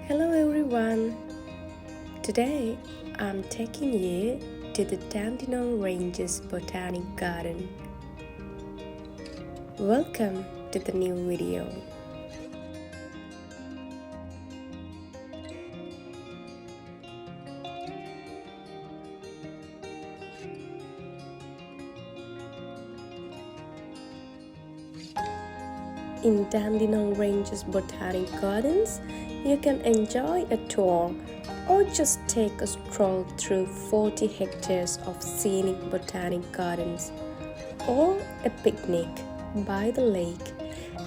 Hello everyone. Today I'm taking you to the Dandenong Ranges Botanic Garden. Welcome to the new video. In Dandenong Ranges Botanic Gardens, you can enjoy a tour or just take a stroll through 40 hectares of scenic botanic gardens, or a picnic by the lake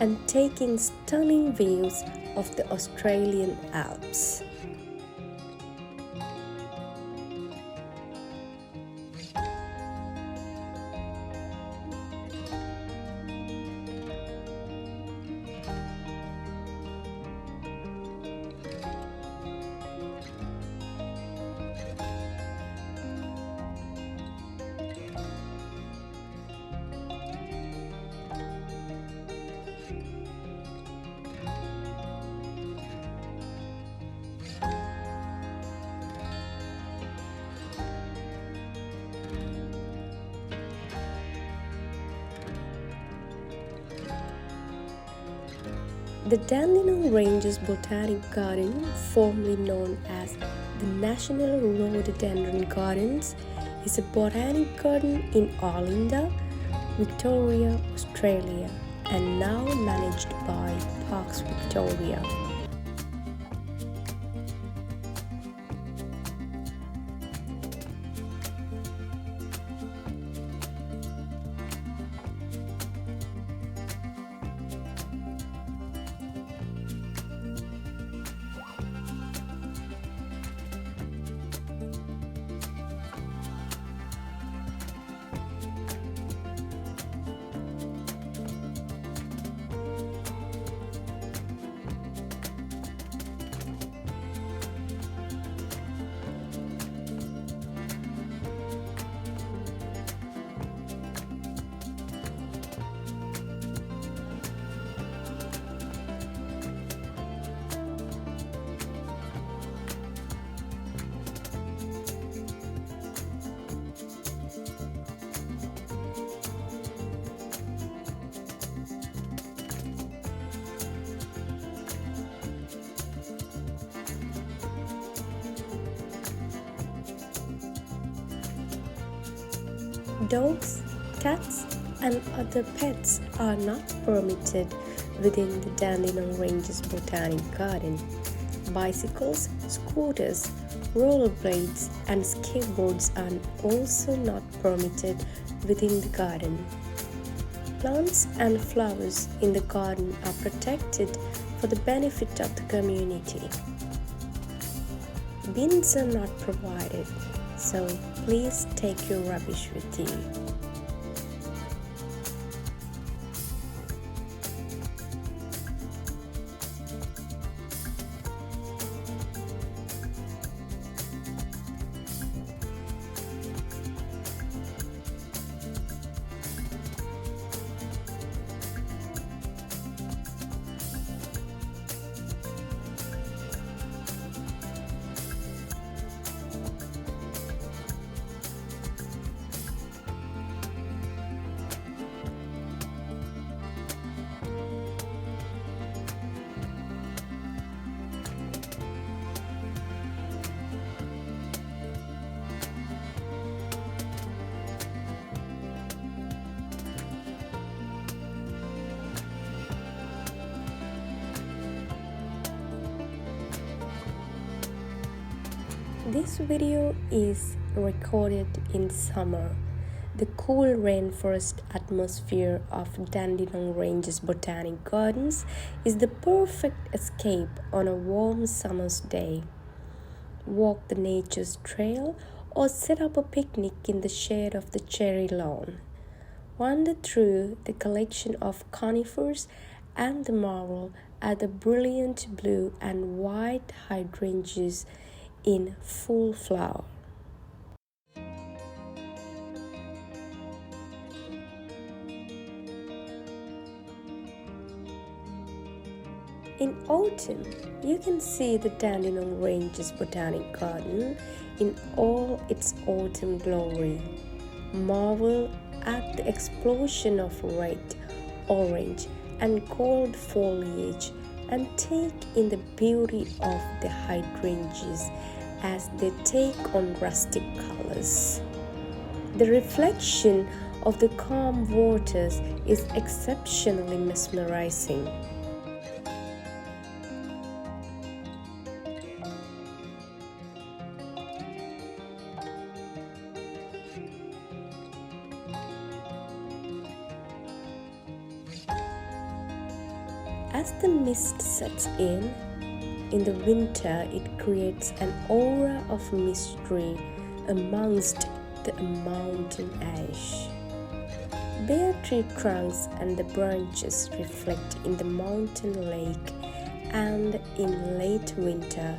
and taking stunning views of the Australian Alps. The Dandenong Ranges Botanic Garden, formerly known as the National Rhododendron Gardens, is a botanic garden in Arlinda, Victoria, Australia, and now managed by Parks Victoria. Dogs, cats, and other pets are not permitted within the Dandenong Ranges Botanic Garden. Bicycles, scooters, rollerblades, and skateboards are also not permitted within the garden. Plants and flowers in the garden are protected for the benefit of the community. Bins are not provided, so please take your rubbish with you. This video is recorded in summer. The cool rainforest atmosphere of Dandenong Ranges Botanic Gardens is the perfect escape on a warm summer's day. Walk the nature's trail or set up a picnic in the shade of the cherry lawn. Wander through the collection of conifers and marvel at the brilliant blue and white hydrangeas in full flower. In autumn, you can see the Dandenong Ranges Botanic Garden in all its autumn glory. Marvel at the explosion of red, orange, and gold foliage and take in the beauty of the hydrangeas as they take on rustic colors. The reflection of the calm waters is exceptionally mesmerizing. As the mist sets in the winter it creates an aura of mystery amongst the mountain ash. Bare tree trunks and the branches reflect in the mountain lake, and in late winter,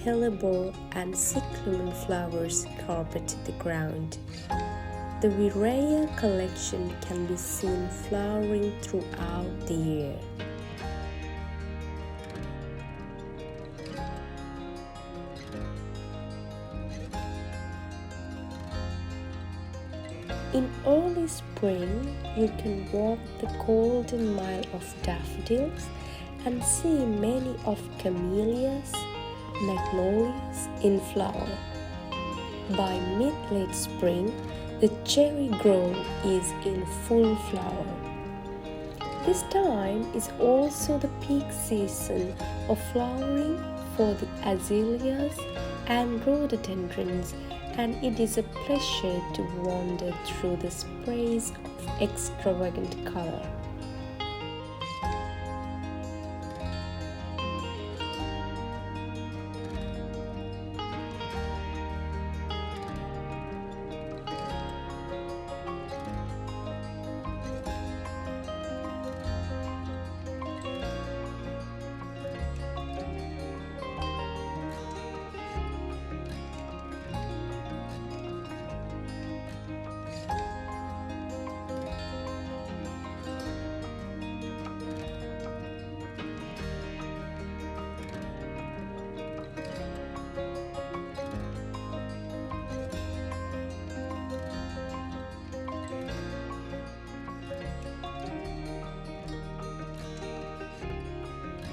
hellebore and cyclamen flowers carpet the ground. The Viraya collection can be seen flowering throughout the year. In early spring, you can walk the golden mile of daffodils and see many of camellias, magnolias in flower. By mid-late spring, the cherry grove is in full flower. This time is also the peak season of flowering for the azaleas and rhododendrons, and it is a pleasure to wander through the sprays of extravagant color.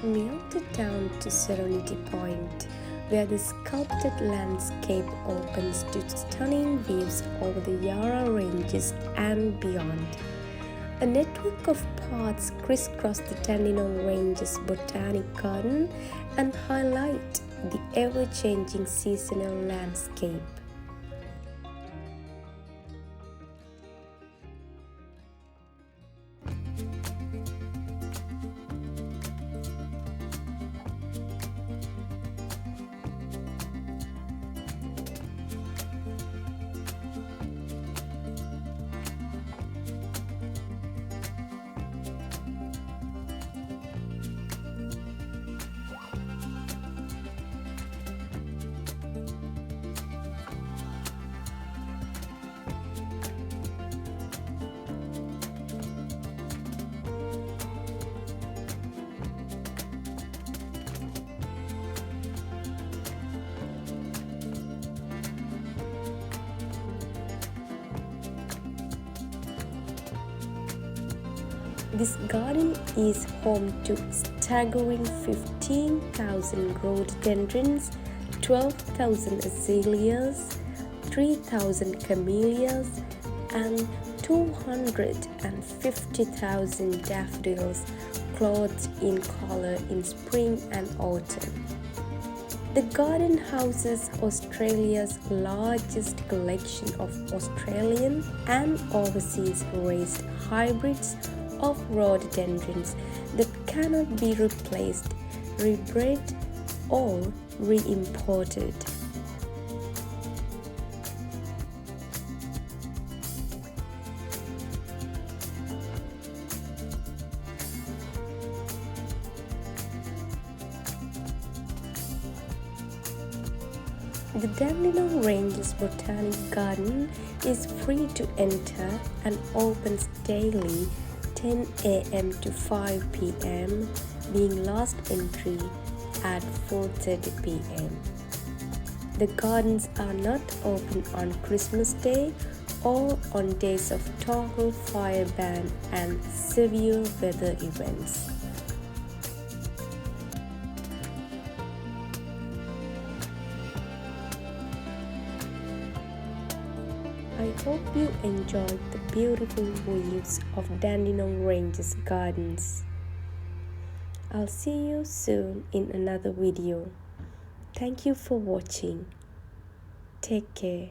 Melted down to Serenity Point, where the sculpted landscape opens to stunning views over the Yarra Ranges and beyond. A network of paths crisscross the Dandenong Ranges Botanic Garden and highlight the ever-changing seasonal landscape. This garden is home to staggering 15,000 rhododendrons, 12,000 azaleas, 3,000 camellias, and 250,000 daffodils clothed in color in spring and autumn. The garden houses Australia's largest collection of Australian and overseas raised hybrids of rhododendrons that cannot be replaced, rebred, or re-imported. The Dandenong Ranges Botanic Garden is free to enter and opens daily 10 a.m. to 5 p.m., being last entry at 4:30 p.m. The gardens are not open on Christmas Day or on days of total fire ban and severe weather events. I hope you enjoyed the beautiful views of Dandenong Ranges Gardens. I'll see you soon in another video. Thank you for watching. Take care.